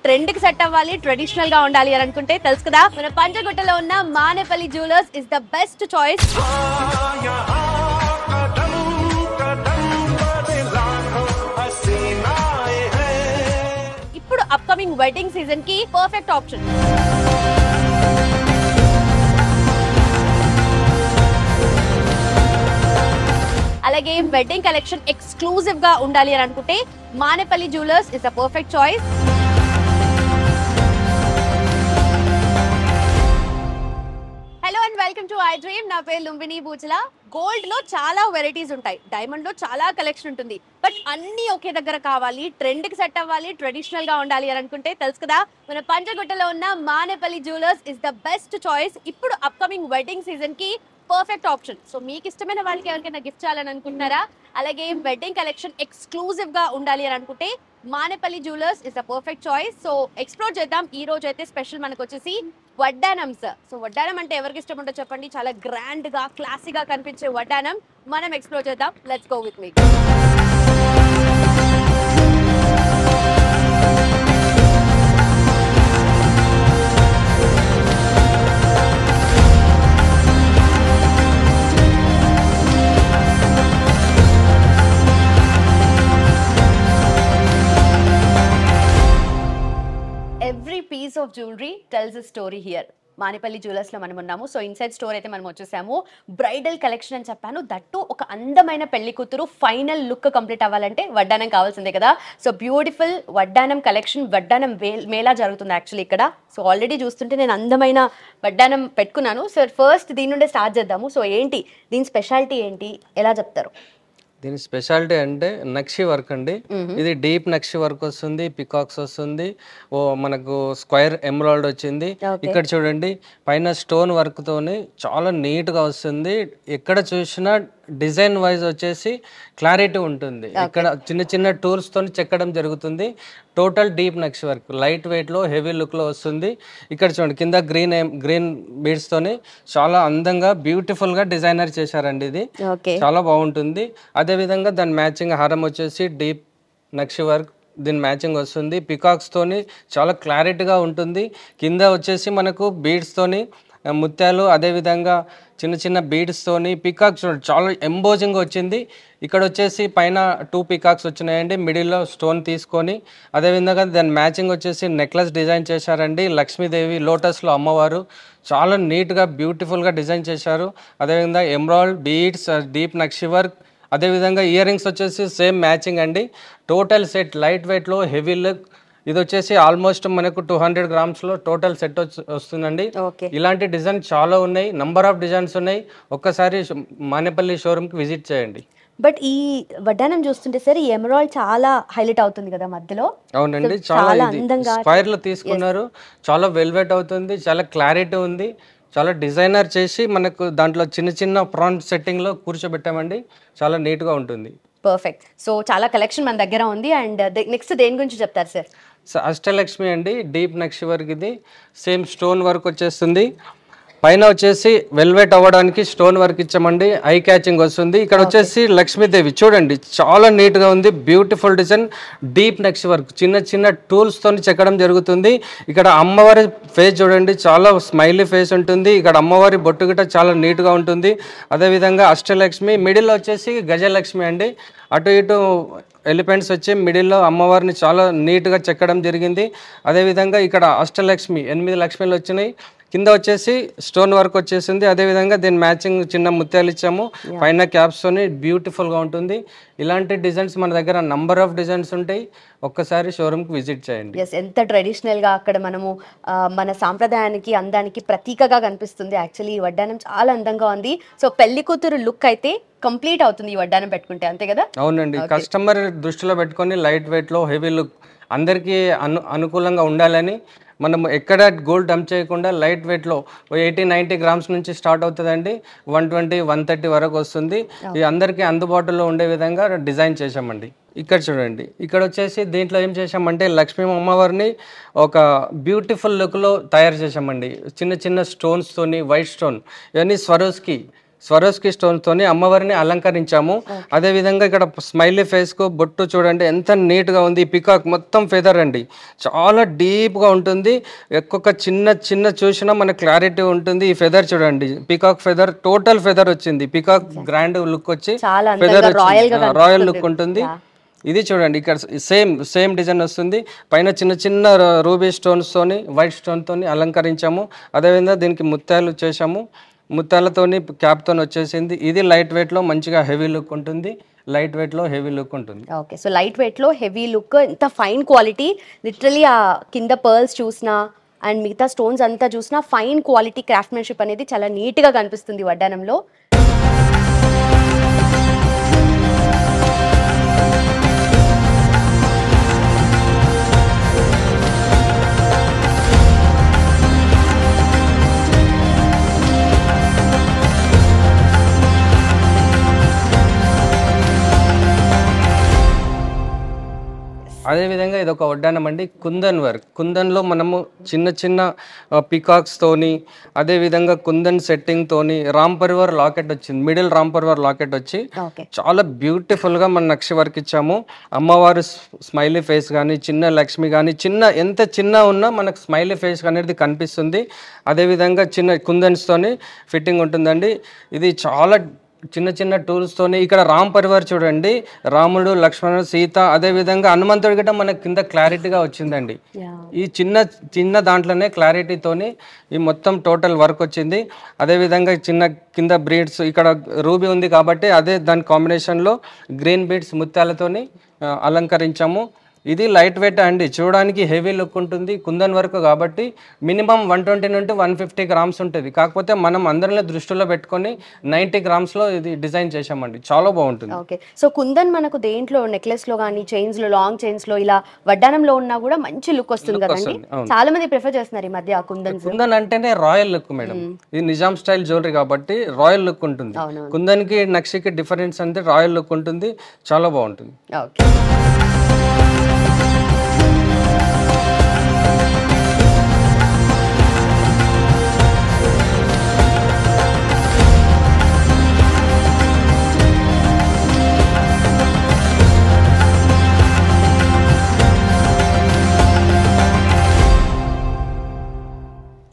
Trend కి set అవ్వాలి, traditional గా ఉండాలి అని అనుకుంటే తెలుసు కదా, మన పంజగుట్టలో ఉన్న Manepalli jewellers is the best choice. ఇప్పుడు అప్కమింగ్ వెడ్డింగ్ సీజన్ కి పర్ఫెక్ట్ ఆప్షన్. అలాగే వెడ్డింగ్ కలెక్షన్ ఎక్స్క్లూజివ్ గా ఉండాలి అని అనుకుంటే Manepalli jewellers is the perfect choice. Hello and welcome to I dream. నా పేరు లుంబిని బూచల. గోల్డ్ లో చాలా వెరైటీస్ ఉంటాయి, డైమండ్ లో చాలా కలెక్షన్ ఉంటుంది, బట్ అన్ని ఒకే దగ్గర కావాలి, ట్రెండ్ కి సెట్ అవ్వాలి, ట్రెడిషనల్ గా ఉండాలి అని అనుకుంటే తెలుసు కదా, మన పంజగుట్టలో ఉన్న Manepalli jewellers is the best choice. ఇప్పుడు అప్కమింగ్ వెడ్డింగ్ సీజన్ కి పర్ఫెక్ట్ ఆప్షన్. సో మీకు ఇష్టమైన వాళ్ళకి ఎవరికైనా గిఫ్ట్ చేయాలని అనుకుంటున్నారా, అలాగే వెడ్డింగ్ కలెక్షన్ ఎక్స్క్లూజివ్ గా ఉండాలి అని అనుకుంటే Manepalli jewellers is the perfect choice. So explore చేద్దాం. ఈ రోజు అయితే స్పెషల్ మనకు వచ్చేసి వడ్డానమ్స్. సో వడ్డానం అంటే ఎవరికి ఇష్టం ఉంటుందో చెప్పండి, చాలా గ్రాండ్ గా క్లాసీగా కనిపించే వడ్డానం మనం ఎక్స్ప్లోర్ చేద్దాం. Let's go with me. Every piece of jewellery tells a story here. Manepalli jewellers లో మనం ఉన్నాము. సో ఇన్సైడ్ స్టోర్ అయితే మనం వచ్చేసాము. బ్రైడల్ కలెక్షన్ అని చెప్పాను, దట్టు ఒక అందమైన పెళ్లి కూతురు ఫైనల్ లుక్ కంప్లీట్ అవ్వాలంటే వడ్డానం కావాల్సిందే కదా. సో బ్యూటిఫుల్ వడ్డానం కలెక్షన్, వడ్డానం మేళా జరుగుతుంది యాక్చువల్లీ ఇక్కడ. సో ఆల్రెడీ చూస్తుంటే నేను అందమైన వడ్డానం పెట్టుకున్నాను. సో ఫస్ట్ దీని నుండే స్టార్ట్ చేద్దాము. సో ఏంటి దీని స్పెషాలిటీ ఏంటి, ఎలా చెప్తారు? దీని స్పెషాలిటీ అంటే నక్షి వర్క్ అండి. ఇది డీప్ నక్షి వర్క్ వస్తుంది, పికాక్స్ వస్తుంది, ఓ మనకు స్క్వేర్ ఎమరాల్డ్ వచ్చింది. ఇక్కడ చూడండి పైన స్టోన్ వర్క్ తోని చాలా నీట్ గా వస్తుంది. ఎక్కడ చూసినా డిజైన్ వైజ్ వచ్చేసి క్లారిటీ ఉంటుంది. ఇక్కడ చిన్న చిన్న టూల్స్ తోని చెక్కడం జరుగుతుంది. టోటల్ డీప్ నక్షి వర్క్, లైట్ వెయిట్ లో హెవీ లుక్ లో వస్తుంది. ఇక్కడ చూడండి కింద గ్రీన్ బీడ్స్ తోని చాలా అందంగా బ్యూటిఫుల్ గా డిజైనర్ చేశారండి. ఇది చాలా బాగుంటుంది. అదే విధంగా దాని మ్యాచింగ్ హారం వచ్చేసి డీప్ నక్షి వర్క్, దీని మ్యాచింగ్ వస్తుంది. పికాక్స్ తోని చాలా క్లారిటీగా ఉంటుంది. కింద వచ్చేసి మనకు బీడ్స్ తోని ముత్యాలు, అదే విధంగా చిన్న చిన్న బీడ్స్ తోని పికాక్స్ చాలా ఎంబోజింగ్ వచ్చింది. ఇక్కడ వచ్చేసి పైన 2 పికాక్స్ వచ్చినాయండి, మిడిల్లో స్టోన్ తీసుకొని. అదేవిధంగా దాని మ్యాచింగ్ వచ్చేసి నెక్లెస్ డిజైన్ చేశారండి. లక్ష్మీదేవి లోటస్లో అమ్మవారు చాలా నీట్గా బ్యూటిఫుల్గా డిజైన్ చేశారు. అదేవిధంగా ఎమరాల్డ్ బీడ్స్, డీప్ నక్షి వర్క్, అదేవిధంగా ఇయర్ రింగ్స్ వచ్చేసి సేమ్ మ్యాచింగ్ అండి. టోటల్ సెట్ లైట్ వెయిట్లో హెవీ లుక్. ఇది వచ్చేసి ఆల్మోస్ట్ మనకు 200 grams లో టోటల్ సెట్ వస్తుందండి. ఇలాంటి డిజైన్ చాలా ఉన్నాయి, నంబర్ ఆఫ్ డిజైన్స్ ఉన్నాయి. ఒక్కసారి మానేపల్లి షోరూమ్ కి విజిట్ చేయండి. బట్ ఈ వడ్డానం చూస్తుంటే సార్ ఈ ఎమరాల్డ్ చాలా హైలైట్ అవుతుంది కదా మధ్యలో. అవునండి, చాలా అందంగా స్క్వేర్ లో తీసుకున్నారు. చాలా వెల్వెట్ అవుతుంది, చాలా క్లారిటీ ఉంది. చాలా డిజైనర్ చేసి మనకు దాంట్లో చిన్న చిన్న ఫ్రంట్ సెట్టింగ్ లో కూర్చోబెట్టామండి. చాలా నీట్ గా ఉంటుంది. పర్ఫెక్ట్. సో చాలా కలెక్షన్ మన దగ్గర ఉంది. అండ్ నెక్స్ట్ దేని గురించి చెప్తారు సార్? అష్టలక్ష్మి అండి, డీప్ నక్షి వర్క్. ఇది సేమ్ స్టోన్ వర్క్ వచ్చేస్తుంది. పైన వచ్చేసి వెల్వెట్ అవ్వడానికి స్టోన్ వర్క్ ఇచ్చామండి, ఐ క్యాచింగ్ వస్తుంది. ఇక్కడ వచ్చేసి లక్ష్మీదేవి చూడండి చాలా నీట్ గా ఉంది, బ్యూటిఫుల్ డిజైన్, డీప్ నక్షి వర్క్, చిన్న చిన్న టూల్స్ తోని చెక్కడం జరుగుతుంది. ఇక్కడ అమ్మవారి ఫేస్ చూడండి, చాలా స్మైలీ ఫేస్ ఉంటుంది. ఇక్కడ అమ్మవారి బొట్టు గిట్ట చాలా నీట్ గా ఉంటుంది. అదేవిధంగా అష్టలక్ష్మి, మిడిల్ వచ్చేసి గజలక్ష్మి అండి. అటు ఇటు ఎలిఫెంట్స్ వచ్చి మిడిల్లో అమ్మవారిని చాలా నీట్గా చెక్కడం జరిగింది. అదేవిధంగా ఇక్కడ అష్టలక్ష్మి 8 లక్ష్మీలు వచ్చినాయి. కింద వచ్చేసి స్టోన్ వర్క్ వచ్చేసింది. అదేవిధంగా దీని మ్యాచింగ్ చిన్న ముత్యాలు ఇచ్చాము. పైన క్యాప్స్ తోని బ్యూటిఫుల్ గా ఉంటుంది. ఇలాంటి డిజైన్స్ మన దగ్గర నంబర్ ఆఫ్ డిజైన్స్ ఉంటాయి. ఒక్కసారి షోరూమ్ కి విజిట్ చేయండి. ఎంత ట్రెడిషనల్ గా అక్కడ మనము మన సాంప్రదాయానికి అందానికి ప్రతీకగా కనిపిస్తుంది. యాక్చువల్లీ ఈ వడ్డానం చాలా అందంగా ఉంది. సో పెళ్లి కూతురు లుక్ అయితే కంప్లీట్ అవుతుంది ఈ వడ్డానం పెట్టుకుంటే, అంతే కదా? అవునండి, కస్టమర్ దృష్టిలో పెట్టుకొని లైట్ వెయిట్ లో హెవీ లుక్ అందరికీ అనుకూలంగా ఉండాలని మనం ఎక్కడ గోల్డ్ డంప్ చేయకుండా లైట్ వెయిట్లో 80-90 grams నుంచి స్టార్ట్ అవుతుందండి. 120-130 వరకు వస్తుంది. ఇది అందరికీ అందుబాటులో ఉండే విధంగా డిజైన్ చేసామండి. ఇక్కడ చూడండి, ఇక్కడ వచ్చేసి దీంట్లో ఏం చేసామంటే లక్ష్మీ అమ్మవారిని ఒక బ్యూటిఫుల్ లుక్లో తయారు చేసామండి. చిన్న చిన్న స్టోన్స్ తోని, వైట్ స్టోన్, ఇవన్నీ స్వరోస్కి స్వరోస్కి స్టోన్ తోని అమ్మవారిని అలంకరించాము. అదే విధంగా ఇక్కడ స్మైలీ ఫేస్ కు బొట్టు చూడండి ఎంత నీట్ గా ఉంది. పికాక్ మొత్తం ఫెదర్ అండి, చాలా డీప్ గా ఉంటుంది. ఒక్కొక్క చిన్న చిన్న చూసినా మనకు క్లారిటీ ఉంటుంది. ఈ ఫెదర్ చూడండి, పికాక్ ఫెదర్, టోటల్ ఫెదర్ వచ్చింది. పికాక్ గ్రాండ్ లుక్ వచ్చి ఫెదర్ రాయల్ లుక్ ఉంటుంది. ఇది చూడండి, ఇక్కడ సేమ్ డిజైన్ వస్తుంది. పైన చిన్న చిన్న రూబీ స్టోన్స్ తోని వైట్ స్టోన్ తోని అలంకరించాము. అదేవిధంగా దీనికి ముత్యాలు చేసాము, ముత్యాలతోని క్యాప్తో వచ్చేసింది. ఇది లైట్ వెయిట్లో మంచిగా హెవీ లుక్ ఉంటుంది. లైట్ వెయిట్లో హెవీ లుక్ ఉంటుంది. ఓకే, సో లైట్ వెయిట్లో హెవీ లుక్, ఇంత ఫైన్ క్వాలిటీ. లిటరలీ ఆ కింద పర్ల్స్ చూసినా అండ్ మిగతా స్టోన్స్ అంతా చూసినా ఫైన్ క్వాలిటీ క్రాఫ్ట్మెన్షిప్ అనేది చాలా నీట్గా కనిపిస్తుంది వడ్డానంలో. అదేవిధంగా ఇది ఒక వడ్డానం అండి, కుందన్ వర్క్. కుందన్లో మనము చిన్న చిన్న పికాక్స్ తోని, అదేవిధంగా కుందన్ సెట్టింగ్ తోని రామ్ పరివార్ లాకెట్ వచ్చింది. మిడిల్ రామ్ పరివార్ లాకెట్ వచ్చి చాలా బ్యూటిఫుల్గా మన నక్షి వర్క్ ఇచ్చాము. అమ్మవారు స్మైలీ ఫేస్ కానీ, చిన్న లక్ష్మి కానీ, ఎంత చిన్న ఉన్నా మనకు స్మైలీ ఫేస్ అనేది కనిపిస్తుంది. అదేవిధంగా చిన్న కుందన్స్తోని ఫిట్టింగ్ ఉంటుందండి. ఇది చాలా చిన్న చిన్న టూల్స్తోని. ఇక్కడ రామ్ పరివార్ చూడండి, రాముడు, లక్ష్మణుడు, సీత, అదేవిధంగా హనుమంతుడి గిట్ట మనకి కింద క్లారిటీగా వచ్చిందండి. ఈ చిన్న చిన్న దాంట్లోనే క్లారిటీతోని ఈ మొత్తం టోటల్ వర్క్ వచ్చింది. అదేవిధంగా చిన్న కింద బ్రీడ్స్, ఇక్కడ రూబీ ఉంది కాబట్టి అదే దాని కాంబినేషన్లో గ్రీన్ బీడ్స్ ముత్యాలతోని అలంకరించాము. ఇది లైట్ వెయిట్ అండి, చూడడానికి హెవీ లుక్ ఉంటుంది. కుందన్ వర్క్ కాబట్టి మినిమం 120 నుండి 150 గ్రామ్స్ ఉంటుంది. కాకపోతే మనం అందరిని దృష్టిలో పెట్టుకొని 90 గ్రామ్స్లో ఇది డిజైన్ చేసామండి, చాలా బాగుంటుంది. ఓకే, సో కుందన్ మనకు దేంట్లో నెక్లెస్లో కానీ, చైన్స్లో, లాంగ్ చైన్స్లో, ఇలా వడ్డానంలో ఉన్నా కూడా మంచి లుక్ వస్తుంది కదండి. చాలా మంది ప్రిఫర్ చేస్తున్నారు ఈ మధ్య కుందన్. కుందన్ అంటేనే రాయల్ లుక్ మేడం, ఇది నిజాం స్టైల్ జ్యువెలరీ కాబట్టి రాయల్ లుక్ ఉంటుంది. కుందన్కి నక్షికి డిఫరెన్స్ అంటే రాయల్ లుక్ ఉంటుంది, చాలా బాగుంటుంది. ఓకే,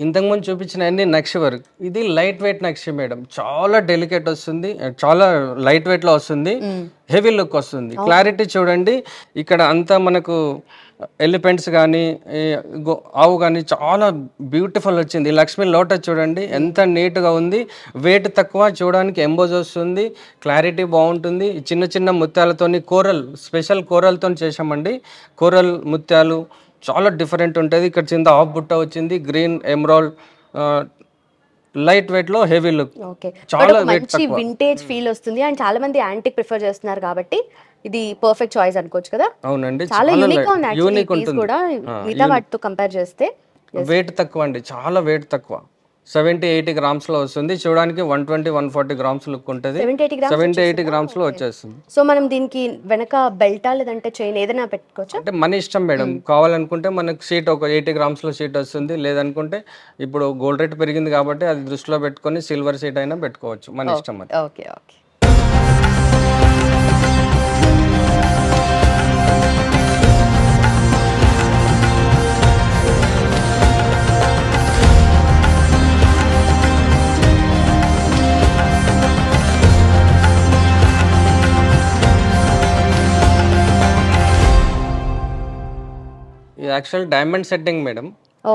ఇంతకుముందు చూపించిన అన్ని నక్షి వర్క్. ఇది లైట్ వెయిట్ నక్షి మేడం, చాలా డెలికేట్ వస్తుంది, చాలా లైట్ వెయిట్ లో వస్తుంది, హెవీ లుక్ వస్తుంది. క్లారిటీ చూడండి, ఇక్కడ అంతా మనకు ఎలిఫెంట్స్ కానీ, ఆవు కానీ చాలా బ్యూటిఫుల్ వచ్చింది. లక్ష్మీ లోటస్ చూడండి ఎంత నీట్గా ఉంది, వెయిట్ తక్కువ, చూడడానికి ఎంబోజ్ వస్తుంది, క్లారిటీ బాగుంటుంది. చిన్న చిన్న ముత్యాలతోని కోరల్, స్పెషల్ కోరల్తో చేసామండి. కోరల్ ముత్యాలు చాలా డిఫరెంట్ ఉంటుంది. ఇక్కడ కింద హాఫ్ బుట్ట వచ్చింది, గ్రీన్ ఎమరాల్డ్, లైట్ వెయిట్ లో హెవీ లుక్. చాలా మంచి వింటేజ్ ఫీల్ వస్తుంది అండ్ చాలా మంది యాంటిక్ ప్రిఫర్ చేస్తున్నారు కాబట్టి ఇది పర్ఫెక్ట్ చాయిస్ అనుకోవచ్చు కదా. అవునండి, చాలా యూనిక్ గా ఉంది యూనిక్ ఉంటుంది కూడా మిగతా వాటితో కంపేర్ చేస్తే. వెయిట్ తక్కువ అండి, చాలా వెయిట్ తక్కువ, 70-80 గ్రామ్స్ లో వస్తుంది. చూడడానికి 120-140 గ్రామ్స్ లుక్ ఉంటుంది, 70-80 గ్రామ్స్ లో వచ్చేస్తుంది. సో మనం దీనికి వెనక బెల్టా లేదంటే చైన్ ఏదైనా పెట్టుకోవచ్చు, అంటే మన ఇష్టం మేడం. కావాలనుకుంటే మనకు షీట్ ఒక 80 గ్రామ్స్ లో షీట్ వస్తుంది, లేదనుకుంటే ఇప్పుడు గోల్డ్ రేట్ పెరిగింది కాబట్టి అది దృష్టిలో పెట్టుకొని సిల్వర్ షీట్ అయినా పెట్టుకోవచ్చు, మన ఇష్టం అది. Okay okay. Actual diamond setting madam,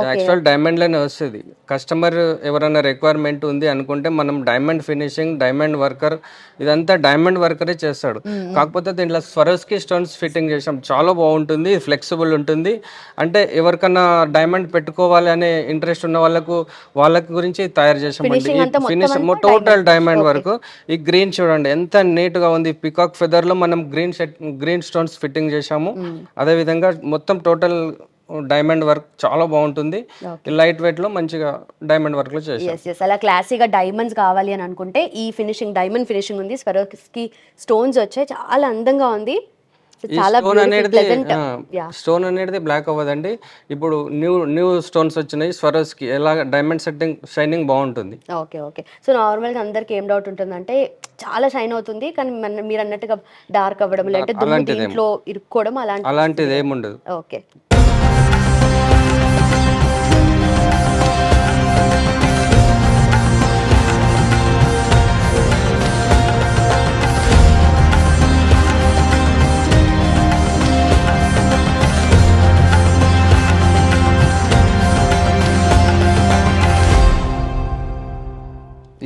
actual diamond లోనే వస్తుంది. కస్టమర్ ఎవరైనా రిక్వైర్మెంట్ ఉంది అనుకుంటే మనం డైమండ్ ఫినిషింగ్, డైమండ్ వర్కర్, ఇదంతా డైమండ్ వర్కరే చేస్తాడు. కాకపోతే దీంట్లో స్వరోస్కి స్టోన్స్ ఫిట్టింగ్ చేసాం, చాలా బాగుంటుంది, ఫ్లెక్సిబుల్ ఉంటుంది. అంటే ఎవరికైనా డైమండ్ పెట్టుకోవాలి అనే ఇంట్రెస్ట్ ఉన్న వాళ్ళకి గురించి తయారు చేసామండి. Finish total diamond work. ఈ గ్రీన్ చూడండి ఎంత నీట్ గా ఉంది, పికాక్ ఫెదర్ లో మనం గ్రీన్ స్టోన్స్ ఫిట్టింగ్ చేసాము. అదే విధంగా మొత్తం టోటల్ డైమండ్ వర్క్ చాలా బాగుంటుంది, లైట్ వెయిట్ లో మంచిగా డైమండ్ వర్క్ లో చేసాం. అలా క్లాసీగా డైమండ్స్ కావాలి అని అనుకుంటే ఈ ఫినిషింగ్, డైమండ్ ఫినిషింగ్ ఉంది, స్వరోస్కి స్టోన్స్ వచ్చాయి, చాలా అందంగా ఉంది. చాలా స్టోన్ అనేది ప్లెజెంట్. స్టోన్ అనేది బ్లాక్ అవ్వదండి. ఇప్పుడు న్యూ స్టోన్స్ వచ్చినాయి స్వరోస్కి, ఎలా డైమండ్ సెట్టింగ్ షైనింగ్ బాగుంటుంది. Okay okay. సో నార్మల్గా అందరికి ఏం డౌట్ ఉంటుందంటే చాలా షైన్ అవుతుంది కానీ మీరు అన్నట్టుగా డార్క్ అవ్వడం లేదంటే దుమ్ము దీంట్లో ఇరుక్కోవడం అలాంటిది ఏముండదు. ఓకే.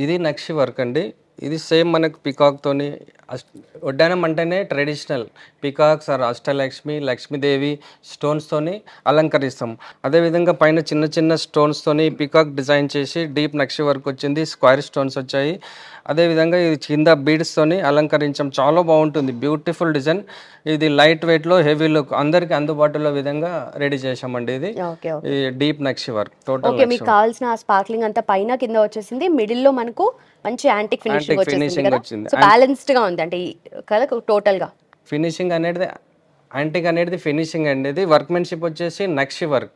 ఇది నక్షి వర్క్ అండి. ఇది సేమ్ మనకు పికాక్ తోని వడ్డానం అంటేనే traditional peacocks or Ashtalakshmi, Lakshmidevi stones తోని అలంకరిస్తాం. అదేవిధంగా పైన చిన్న చిన్న స్టోన్స్ తోని పికాక్ డిజైన్ చేసి డీప్ నక్షి వర్క్ వచ్చింది, స్క్వేర్ స్టోన్స్ వచ్చాయి. అదేవిధంగా ఇది కింద బీడ్స్ తోని అలంకరించాం. చాలా బాగుంటుంది, బ్యూటిఫుల్ డిజైన్. ఇది లైట్ వెయిట్ లో హెవీ లుక్ అందరికి అందుబాటులో విధంగా రెడీ చేసామండి. ఇది డీప్ నక్షి వర్క్ టోటల్. ఓకే, మీకు కావాల్సిన స్పార్క్లింగ్ అంతా పైన కింద వచ్చేసింది, మిడిల్ లో మనకు మంచి యాంటిక్ ఫినిషింగ్ వచ్చింది. సో బ్యాలెన్స్డ్ గా ఉంది అంటే టోటల్ గా ఫినిషింగ్ అనేది యాంటిక్ అనేది ఫినిషింగ్ అండి. ఇది వర్క్మెన్షిప్ వచ్చేసి నక్షి వర్క్.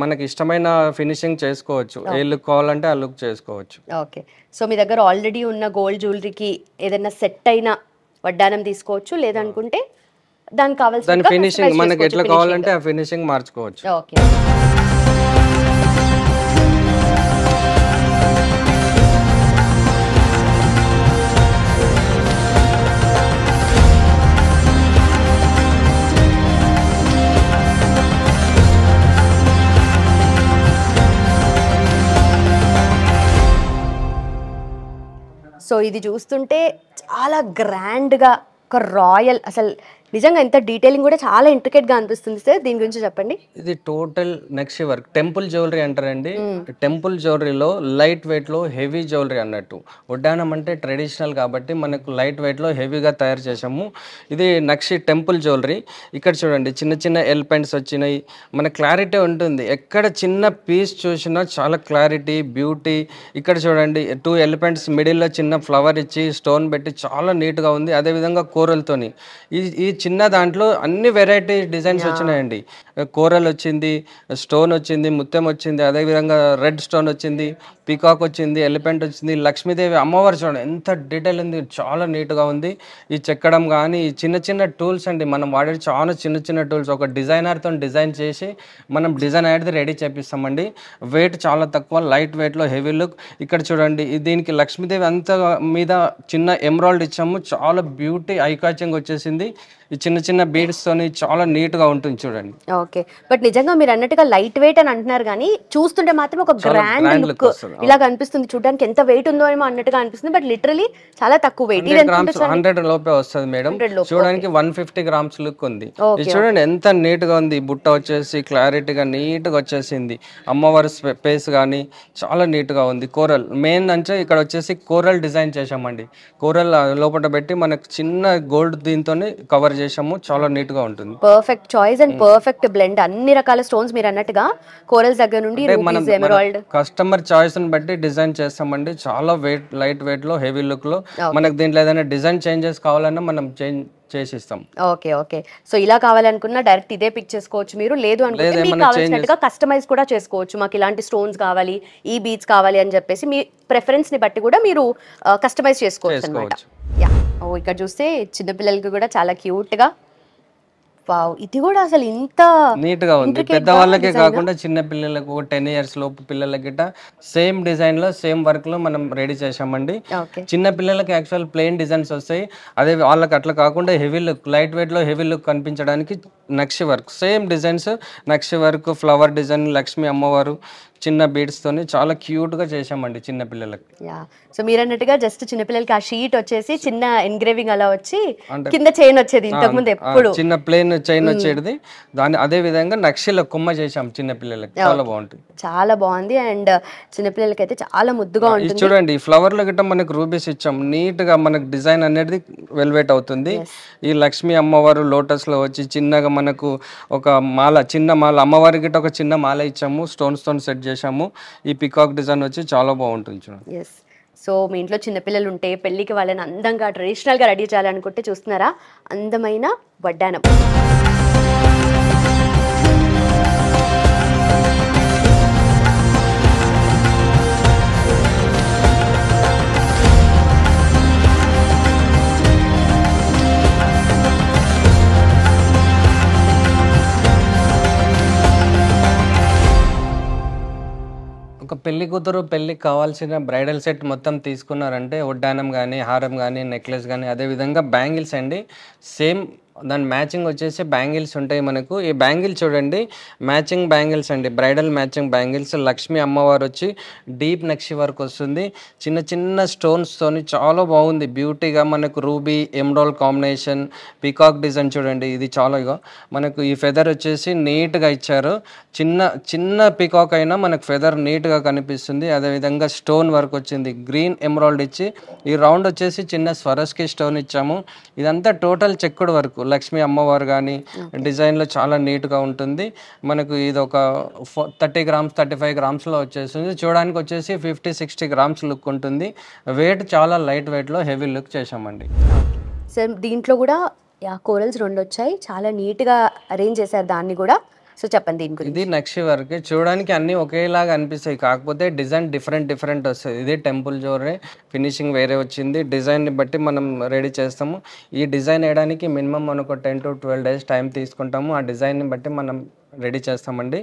మనకి ఇష్టమైన ఫినిషింగ్ చేసుకోవచ్చు, ఏ లుక్ కావాలంటే ఆ లుక్ చేసుకోవచ్చు. ఓకే. సో మీ దగ్గర ఆల్రెడీ ఉన్న గోల్డ్ జ్యువెలరీకి ఏదైనా సెట్ అయిన వడ్డానం తీసుకోవచ్చు, లేదనుకుంటే దానికి కావాల్సిన ఫినిషింగ్ మనకి ఎట్లా కావాలంటే ఆ ఫినిషింగ్ మార్చుకోవచ్చు. ఓకే. సో ఇది చూస్తుంటే చాలా గ్రాండ్గా ఒక రాయల్, అసలు నిజంగా ఎంత డీటెయిలింగ్ కూడా చాలా ఇంట్రికేట్గా అనిపిస్తుంది సార్. దీని గురించి చెప్పండి. ఇది టోటల్ నక్షి వర్క్, టెంపుల్ జ్యువెలరీ అంటారండి. టెంపుల్ జ్యువెలరీలో లైట్ వెయిట్లో హెవీ జ్యువెలరీ అన్నట్టు. వడ్డానం అంటే ట్రెడిషనల్ కాబట్టి మనకు లైట్ వెయిట్లో హెవీగా తయారు చేసాము. ఇది నక్షి టెంపుల్ జ్యువెలరీ. ఇక్కడ చూడండి చిన్న చిన్న ఎలిఫెంట్స్ వచ్చినాయి, మన క్లారిటీ ఉంటుంది. ఎక్కడ చిన్న పీస్ చూసినా చాలా క్లారిటీ, బ్యూటీ. ఇక్కడ చూడండి 2 ఎలిఫెంట్స్ మిడిల్లో చిన్న ఫ్లవర్ ఇచ్చి స్టోన్ పెట్టి చాలా నీట్గా ఉంది. అదేవిధంగా కోరల్తోని ఈ చిన్న దాంట్లో అన్ని వెరైటీ డిజైన్స్ వచ్చినాయండి. కోరల్ వచ్చింది, స్టోన్ వచ్చింది, ముత్యం వచ్చింది, అదేవిధంగా రెడ్ స్టోన్ వచ్చింది, పీకాక్ వచ్చింది, ఎలిఫెంట్ వచ్చింది, లక్ష్మీదేవి అమ్మవారు చూడండి ఎంత డీటెయిల్ ఉంది, చాలా నీట్గా ఉంది. ఈ చెక్కడం కానీ ఈ చిన్న చిన్న టూల్స్ అండి, మనం వాడే చాలా చిన్న చిన్న టూల్స్ ఒక డిజైనర్తో డిజైన్ చేసి మనం డిజైన్ అనేది రెడీ చేపిస్తామండి. వెయిట్ చాలా తక్కువ, లైట్ వెయిట్లో హెవీ లుక్. ఇక్కడ చూడండి దీనికి లక్ష్మీదేవి అంత మీద చిన్న ఎమరాల్డ్ ఇచ్చాము, చాలా బ్యూటీ ఐ క్యాచింగ్ వచ్చేసింది. ఈ చిన్న చిన్న బీడ్స్ తోని చాలా నీట్ గా ఉంటుంది చూడండి. ఓకే, బట్ నిజంగా మీరు అన్నట్టుగా లైట్ వెయిట్ అని అంటున్నారు కానీ చూస్తుంటే మాత్రం ఒక గ్రాండ్ లుక్ ఇలా కనిపిస్తుంది. చూడడానికి ఎంత వెయిట్ ఉందో ఏమో అన్నట్టుగా అనిపిస్తుంది, బట్ లిటరలీ చాలా తక్కువ వెయిట్. 100 లోపే వస్తుంది మేడం. చూడడానికి 150 గ్రామ్స్ లుక్ ఉంది. ఇది చూడండి ఎంత నీట్ గా ఉంది. బుట్ట వచ్చేసి క్లారిటీగా నీట్ గా వచ్చేసింది. అమ్మవారి స్పేస్ కానీ చాలా నీట్ గా ఉంది. కోరల్ మెయిన్ అంటే ఇక్కడ వచ్చేసి కోరల్ డిజైన్ చేసామండి. కోరల్ లోపల పెట్టి మనకు చిన్న గోల్డ్ దీంతో కవర్ చేసాము, చాలా నీట్ గా ఉంటుంది. Perfect choice and perfect blend. అన్ని రకాల స్టోన్స్ మీరు అన్నట్టుగా కోరల్స్ దగ్గర నుండి రూబీస్, ఎమరాల్డ్ కస్టమర్ చాయిస్ ని బట్టి డిజైన్ చేస్తామండి. చాలా వెయిట్ లైట్ వెయిట్ లో హెవీ లుక్ లో. మనకు దీంట్లో ఏదైనా డిజైన్ చేంజెస్ కావాలన్నా మనం చేసిస్తాం. Okay okay. సో ఇలా కావాలనుకున్నా డైరెక్ట్ ఇదే పిక్ చేసుకోవచ్చు మీరు, లేదు అనుకుంటే మీకు కావాల్సినట్టుగా కస్టమైజ్ కూడా చేసుకోవచ్చు. మాకు ఇలాంటి స్టోన్స్ కావాలి, ఈ బీడ్స్ కావాలి అని చెప్పేసి మీ ప్రిఫరెన్స్ ని బట్టి కూడా మీరు కస్టమైజ్ చేసుకోవచ్చు అన్నమాట. యా, ఓ ఇక్కడ చూస్తే చిన్నపిల్లలకి కూడా చాలా క్యూట్ గా, వావ్ ఇది కూడా అసలు ఇంత నీట్ గా ఉంది. పెద్దవాళ్ళకే కాకుండా చిన్న పిల్లలకు 10 years లోపు పిల్లలకి సేమ్ డిజైన్ లో సేమ్ వర్క్ లో మనం రెడీ చేసామండి. చిన్న పిల్లలకి యాక్చువల్ ప్లెయిన్ డిజైన్స్ వస్తాయి, అదే వాళ్ళకి అట్లా కాకుండా హెవీ లుక్ లైట్ వెయిట్ లో హెవీ లుక్ కనిపించడానికి నక్షి వర్క్ సేమ్ డిజైన్స్, నక్షి వర్క్, ఫ్లవర్ డిజైన్, లక్ష్మీ అమ్మవారు చిన్న బీడ్స్ తోని చాలా క్యూట్ గా చేసామండి చిన్న పిల్లలకి. సో మీరు అన్నట్టుగా జస్ట్ చిన్న పిల్లలకి ఆ షీట్ వచ్చేసి చిన్న ఎన్గ్రేవింగ్ అలా వచ్చి కింద చైన్ వచ్చేది, ఇంతకు ముందు ఎప్పుడు చిన్న ప్లేన్ చైన్ వచ్చేది. దాని అదే విధంగా నక్షిలో కొమ్మ చేసాం చిన్న పిల్లలకి, చాలా బాగుంటుంది. చాలా బాగుంది అండ్ చిన్న పిల్లలకి అయితే చాలా ముద్దుగా ఉంటుంది. చూడండి ఈ ఫ్లవర్ లో గిట్ట మనకు రూబీస్ ఇచ్చాం, నీట్ గా మనకు డిజైన్ అనేది వెల్వెట్ అవుతుంది. ఈ లక్ష్మీ అమ్మవారు లోటస్ లో వచ్చి చిన్నగా మనకు ఒక మాల, చిన్న మాల అమ్మవారి గిట్ట ఒక చిన్న మాల ఇచ్చాము, స్టోన్స్ తో సెట్ చేసాము. ఈ పికాక్ డిజైన్ వచ్చి చాలా బాగుంటుంది చూడండి. సో మీ ఇంట్లో చిన్నపిల్లలు ఉంటే పెళ్ళికి వాళ్ళని అందంగా ట్రెడిషనల్గా రెడీ చేయాలనుకుంటే చూస్తున్నారా, అందమైన వడ్డానం. ఒక పెళ్లి కూతురు పెళ్ళికి కావాల్సిన బ్రైడల్ సెట్ మొత్తం తీసుకున్నారంటే వడ్డానం కానీ, హారం కానీ, నెక్లెస్ కానీ, అదేవిధంగా బ్యాంగిల్స్ అండి. సేమ్ దాని మ్యాచింగ్ వచ్చేసి బ్యాంగిల్స్ ఉంటాయి మనకు. ఈ బ్యాంగిల్ చూడండి, మ్యాచింగ్ బ్యాంగిల్స్ అండి, బ్రైడల్ మ్యాచింగ్ బ్యాంగిల్స్. లక్ష్మీ అమ్మవారు వచ్చి డీప్ నక్షి వర్క్ వస్తుంది, చిన్న చిన్న స్టోన్స్తోని చాలా బాగుంది బ్యూటీగా. మనకు ruby emerald combination, peacock design చూడండి, ఇది చాలా మనకు ఈ ఫెదర్ వచ్చేసి నీట్గా ఇచ్చారు. చిన్న చిన్న పీకాక్ అయినా మనకు ఫెదర్ నీట్గా కనిపిస్తుంది. అదేవిధంగా స్టోన్ వర్క్ వచ్చింది, గ్రీన్ ఎమరాల్డ్ ఇచ్చి ఈ రౌండ్ వచ్చేసి చిన్న స్వరస్కి స్టోన్ ఇచ్చాము. ఇదంతా టోటల్ చెక్కుడు వర్క్. లక్ష్మీ అమ్మవారు కానీ డిజైన్లో చాలా నీట్గా ఉంటుంది. మనకు ఇది ఒక 30 గ్రామ్స్ 35 గ్రామ్స్లో వచ్చేస్తుంది. చూడడానికి వచ్చేసి 50-60 గ్రామ్స్ లుక్ ఉంటుంది. వెయిట్ చాలా లైట్ వెయిట్లో హెవీ లుక్ చేసామండి. సార్ దీంట్లో కూడా కోరల్స్ 2 వచ్చాయి, చాలా నీట్గా అరేంజ్ చేశారు దాన్ని కూడా. సో చెప్పండి దీని గురించి. ఇది నక్షి వర్క్. చూడడానికి అన్ని ఒకేలాగా అనిపిస్తాయి, కాకపోతే డిజైన్ డిఫరెంట్ వస్తుంది. ఇది టెంపుల్ జ్యువెలరీ, ఫినిషింగ్ వేరే వచ్చింది. డిజైన్ని బట్టి మనం రెడీ చేస్తాము. ఈ డిజైన్ వేయడానికి మినిమం మనకు 10 to 12 days టైం తీసుకుంటాము. ఆ డిజైన్ని బట్టి మనం రెడీ చేస్తామండి.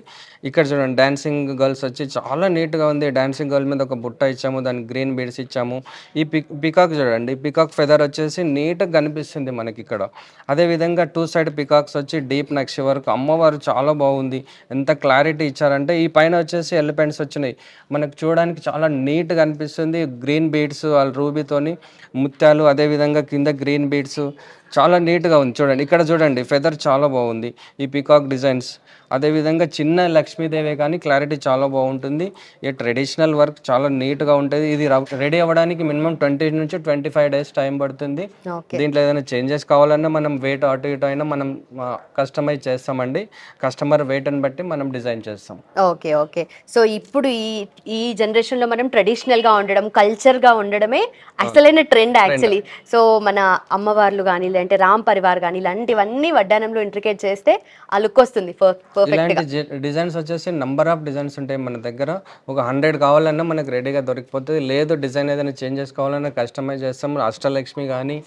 ఇక్కడ చూడండి, డాన్సింగ్ గర్ల్స్ వచ్చి చాలా నీట్గా ఉంది. డాన్సింగ్ గర్ల్ మీద ఒక బుట్ట ఇచ్చాము, దానికి గ్రీన్ బీడ్స్ ఇచ్చాము. ఈ పికాక్ చూడండి, పికాక్ ఫెదర్ వచ్చేసి నీట్గా కనిపిస్తుంది మనకి ఇక్కడ. అదేవిధంగా 2 side పికాక్స్ వచ్చి డీప్ నక్షి వర్క్. అమ్మవారు చాలా బాగుంది, ఎంత క్లారిటీ ఇచ్చారంటే. ఈ పైన వచ్చేసి ఎలిఫెంట్స్ వచ్చినాయి, మనకు చూడడానికి చాలా నీట్గా అనిపిస్తుంది. గ్రీన్ బీడ్స్ వాళ్ళ రూబీతోని ముత్యాలు, అదేవిధంగా కింద గ్రీన్ బీడ్స్ చాలా నీట్గా ఉంది. చూడండి ఇక్కడ చూడండి, ఫెదర్ చాలా బాగుంది ఈ పీకాక్ డిజైన్స్. అదేవిధంగా చిన్న లక్ష్మీదేవి కానీ క్లారిటీ చాలా బాగుంటుంది. ఈ ట్రెడిషనల్ వర్క్ చాలా నీట్గా ఉంటుంది. ఇది రెడీ అవ్వడానికి మినిమం 20 నుంచి 25 days టైం పడుతుంది. దీంట్లో ఏదైనా చేంజెస్ కావాలన్నా మనం వెయిట్ అటు ఇటు అయినా మనం కస్టమైజ్ చేస్తామండి. కస్టమర్ వెయిట్ని బట్టి మనం డిజైన్ చేస్తాం. Okay okay. సో ఇప్పుడు ఈ జనరేషన్లో మనం ట్రెడిషనల్గా ఉండడం, కల్చర్గా ఉండడమే అసలైన ట్రెండ్ యాక్చువల్లీ. సో మన అమ్మవార్లు కానీ లేదంటే రామ్ పరివార్ కానీ ఇలాంటివన్నీ వడ్డానంలో ఇంట్రికేట్ చేస్తే ఆ లుక్ వస్తుంది. ఇలాంటి డిజైన్స్ వచ్చేసి నంబర్ ఆఫ్ డిజైన్స్ ఉంటాయి మన దగ్గర. ఒక 100 కావాలన్నా మనకు రెడీగా దొరికిపోతుంది. లేదు డిజైన్ ఏదైనా చేంజెస్ కావాలన్నా కస్టమైజ్ చేస్తాం. అష్టలక్ష్మి కానీ,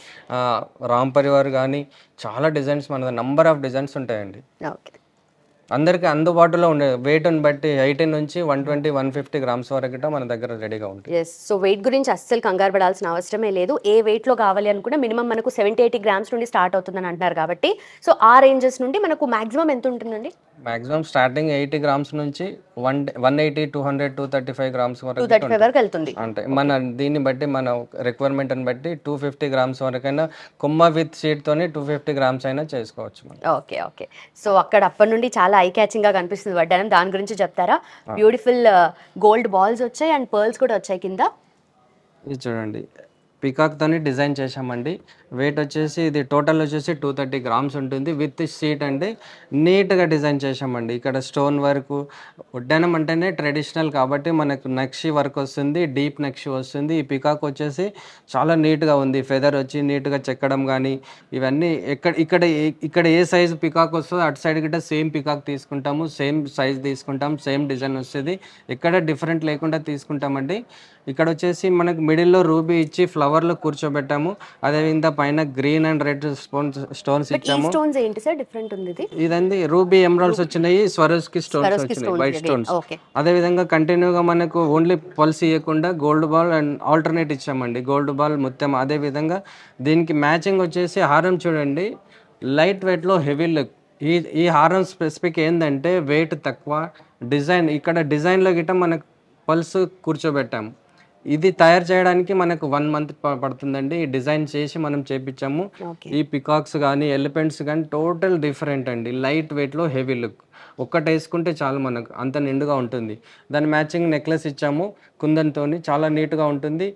రామ్ పరివార్ కానీ చాలా డిజైన్స్ మన నంబర్ ఆఫ్ డిజైన్స్ ఉంటాయండి. ఓకే, అందరికీ అందుబాటులో ఉండే వెయిట్ని బట్టి 18 నుంచి 120-150 గ్రామ్స్ వరకు మన దగ్గర రెడీగా ఉంటుంది. ఎస్. సో వెయిట్ గురించి అస్సలు కంగారు పడాల్సిన అవసరమే లేదు. ఏ వెయిట్లో కావాలి అనుకున్నా మినిమం మనకు 70-80 గ్రామ్స్ నుండి స్టార్ట్ అవుతుందని అంటున్నారు కాబట్టి, సో ఆ రేంజెస్ నుండి మనకు మాక్సిమం ఎంత ఉంటుందండి? మాక్సిమం స్టార్టింగ్ 80 గ్రామ్స్ నుంచి 180, 200, 235 గ్రామ్స్ వరకు 235 వరకు వెళ్తుంది. అంటే మన దీన్ని బట్టి మన రిక్వైర్మెంట్ని బట్టి 250 గ్రామ్స్ వరకైనా కొమ్మ విత్ షీట్తోని 250 గ్రామ్స్ అయినా చేసుకోవచ్చు. Okay okay. సో అక్కడ అప్పటి నుండి చాలా ఐ క్యాచింగ్ గా కనిపిస్తుంది వడ్డానం. దాని గురించి చెప్తారా? బ్యూటిఫుల్ గోల్డ్ బాల్స్ వచ్చాయి అండ్ పర్ల్స్ కూడా వచ్చాయి కింద. ఇది చూడండి, పికాక్ తోని డిజైన్ చేసామండి. వెయిట్ వచ్చేసి ఇది టోటల్ వచ్చేసి 230 గ్రామ్స్ ఉంటుంది. విత్ షీట్ అండి, నీట్గా డిజైన్ చేసామండి. ఇక్కడ స్టోన్ వర్క్, వడ్డానం అంటేనే ట్రెడిషనల్ కాబట్టి మనకు నక్షి వర్క్ వస్తుంది, డీప్ నక్షి వస్తుంది. ఈ పికాక్ వచ్చేసి చాలా నీట్గా ఉంది. ఫెదర్ వచ్చి నీట్గా చెక్కడం కానీ ఇవన్నీ ఇక్కడ ఏ సైజు పికాక్ వస్తుందో అటు సైడ్ గిట్ట సేమ్ పికాక్ తీసుకుంటాము, సేమ్ సైజ్ తీసుకుంటాం, సేమ్ డిజైన్ వస్తుంది. ఎక్కడ డిఫరెంట్ లేకుండా తీసుకుంటామండి. ఇక్కడ వచ్చేసి మనకు మిడిల్లో రూబీ ఇచ్చి ఫ్లవర్లో కూర్చోబెట్టాము. అదేవిధంగా పైన గ్రీన్ అండ్ రెడ్ స్టోన్స్ ఇచ్చాము. స్టోన్స్ ఏంటి సార్ డిఫరెంట్ ఉంది? ఇదండి రూబీ ఎమరాల్డ్స్ వచ్చినాయి, స్వరోస్కి స్టోన్స్ వచ్చినాయి, వైట్ స్టోన్స్. అదే విధంగా కంటిన్యూగా మనకు ఓన్లీ పల్స్ ఇవ్వకుండా గోల్డ్ బాల్ అండ్ ఆల్టర్నేట్ ఇచ్చామండి, గోల్డ్ బాల్ ముత్యం. అదే విధంగా దీనికి మ్యాచింగ్ వచ్చేసి హారం చూడండి, లైట్ వెయిట్లో హెవీ లుక్. ఈ హారం స్పెసిఫిక్ ఏంటంటే వెయిట్ తక్కువ, డిజైన్ ఇక్కడ డిజైన్లో గిట్ట మనకు పల్స్ కూర్చోబెట్టాము. ఇది తయారు చేయడానికి మనకు 1 month పడుతుందండి. ఈ డిజైన్ చేసి మనం చేపించాము. ఈ పికాక్స్ కానీ ఎలిఫెంట్స్ కానీ టోటల్ డిఫరెంట్ అండి, లైట్ వెయిట్లో హెవీ లుక్. ఒక్కటి వేసుకుంటే చాలు మనకు అంత నిండుగా ఉంటుంది. దాని మ్యాచింగ్ నెక్లెస్ ఇచ్చాము కుందన్తోని, చాలా నీట్గా ఉంటుంది.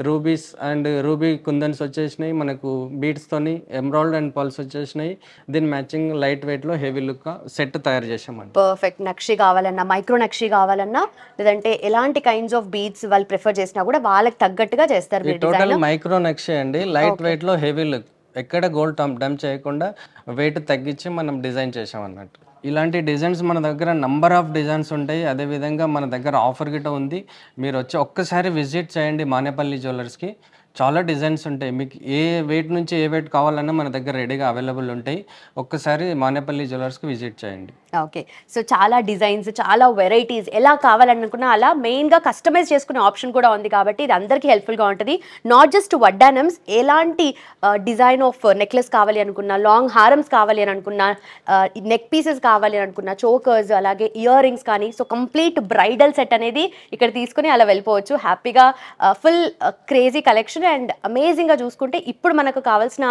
రూబీస్ అండ్ రూబీ కుందన్స్ వచ్చేసినాయి మనకు, బీడ్స్తోని ఎమరాల్డ్ అండ్ పల్స్ వచ్చేసినాయి. దీని మ్యాచింగ్ లైట్ వెయిట్లో హెవీ లుక్ సెట్ తయారు చేసామండి. పర్ఫెక్ట్ నక్షి కావాలన్నా, మైక్రో నక్షి కావాలన్నా, లేదంటే ఎలాంటి కైండ్స్ ఆఫ్ బీడ్స్ వాళ్ళు ప్రిఫర్ చేసినా కూడా వాళ్ళకి తగ్గట్టుగా చేస్తారు మీరు టోటల్ డిజైన్. మైక్రో నక్షి అండి, లైట్ వెయిట్లో హెవీ లుక్, ఎక్కడ గోల్డ్ డంప్ చేయకుండా వెయిట్ తగ్గించి మనం డిజైన్ చేసాం అన్నట్టు. ఇలాంటి డిజైన్స్ మన దగ్గర నంబర్ ఆఫ్ డిజైన్స్ ఉంటాయి. అదేవిధంగా మన దగ్గర ఆఫర్ గిట్ట ఉంది. మీరు వచ్చి ఒక్కసారి విజిట్ చేయండి మానేపల్లి జ్యువెలర్స్కి. చాలా డిజైన్స్ ఉంటాయి, మీకు ఏ వెయిట్ నుంచి ఏ వెయిట్ కావాలన్నా మన దగ్గర రెడీగా అవైలబుల్ ఉంటాయి. ఒక్కసారి మానేపల్లి జ్యువెలర్స్కి విజిట్ చేయండి. ఓకే, సో చాలా డిజైన్స్, చాలా వెరైటీస్, ఎలా కావాలనుకున్నా అలా మెయిన్గా కస్టమైజ్ చేసుకునే ఆప్షన్ కూడా ఉంది కాబట్టి ఇది అందరికీ హెల్ప్ఫుల్గా ఉంటుంది. నాట్ జస్ట్ వడ్డానమ్స్, ఎలాంటి డిజైన్ ఆఫ్ నెక్లెస్ కావాలి అనుకున్నా, లాంగ్ హారమ్స్ కావాలి అని అనుకున్నా, నెక్ పీసెస్ కావాలి అని అనుకున్నా, చోకర్స్, అలాగే ఇయర్ రింగ్స్ కానీ, సో కంప్లీట్ బ్రైడల్ సెట్ అనేది ఇక్కడ తీసుకుని అలా వెళ్ళిపోవచ్చు హ్యాపీగా. ఫుల్ క్రేజీ కలెక్షన్ అండ్ అమేజింగ్గా చూసుకుంటే ఇప్పుడు మనకు కావాల్సిన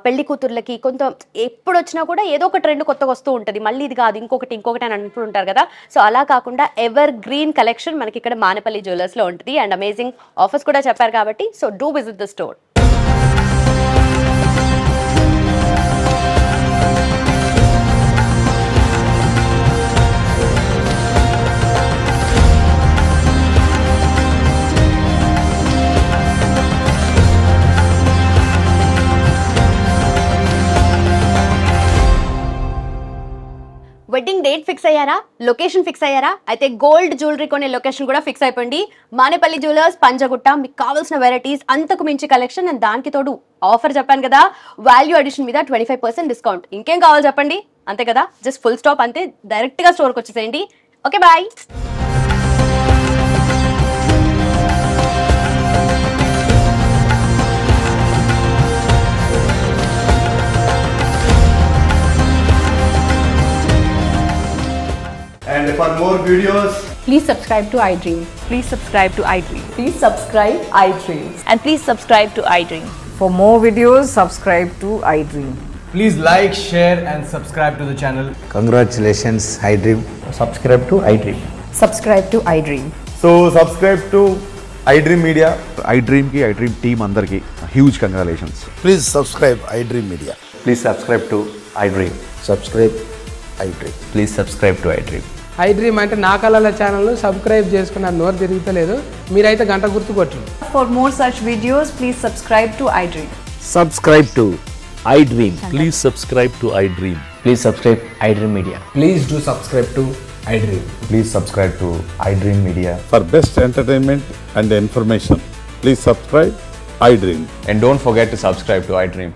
పెళ్లి కూతుర్లకి కొంత ఎప్పుడు వచ్చినా కూడా ఏదో ఒక ట్రెండ్ కొత్తగా వస్తూ ఉంటుంది. మళ్ళీ ఇది కాదు ఇంకొకటి అని అనుకుంటుంటారు కదా. సో అలా కాకుండా ఎవర్ గ్రీన్ కలెక్షన్ మనకి ఇక్కడ మానేపల్లి జ్యువెలర్స్లో ఉంటుంది అండ్ అమేజింగ్ ఆఫర్స్ కూడా చెప్పారు కాబట్టి so do visit the store. Wedding date fix అయ్యారా, లొకేషన్ ఫిక్స్ అయ్యారా? అయితే గోల్డ్ జ్యువెలరీ కొనే లొకేషన్ కూడా ఫిక్స్ అయిపోయింది. మానేపల్లి జ్యువెలర్స్, పంజగుట్ట. మీకు కావాల్సిన వెరైటీస్, అంతకు మించి కలెక్షన్ అండ్ దానికి తోడు ఆఫర్ చెప్పాను కదా, వాల్యూ అడిషన్ మీద 25% డిస్కౌంట్. ఇంకేం కావాలి చెప్పండి, అంతే కదా, జస్ట్ ఫుల్ స్టాప్ అంతే. డైరెక్ట్గా స్టోర్కి వచ్చేసేయండి. Okay bye. And for more videos, Please subscribe to iDream. Please subscribe to iDream. Please subscribe iDream. And please subscribe to iDream. For more videos, subscribe to iDream. please like, share and subscribe to the channel. Congratulations, iDream. Subscribe to iDream. Subscribe to iDream. So subscribe to iDream Media. iDream ki iDream team andarki huge congratulations. Please subscribe iDream Media. Please subscribe to iDream. Subscribe iDream. Please subscribe to iDream. iDream అంటే నా కళల ఛానల్ను subscribe చేసుకున్న నోరు తిరుగుతలేదు, మీరైతే గంట గుర్తు కొట్టండి. For more such videos, please subscribe to iDream. Subscribe to iDream. Please subscribe to iDream. Please subscribe iDream Media. Please do subscribe to iDream. Please subscribe to iDream Media. For best entertainment and information, please subscribe iDream. And don't forget to subscribe to iDream.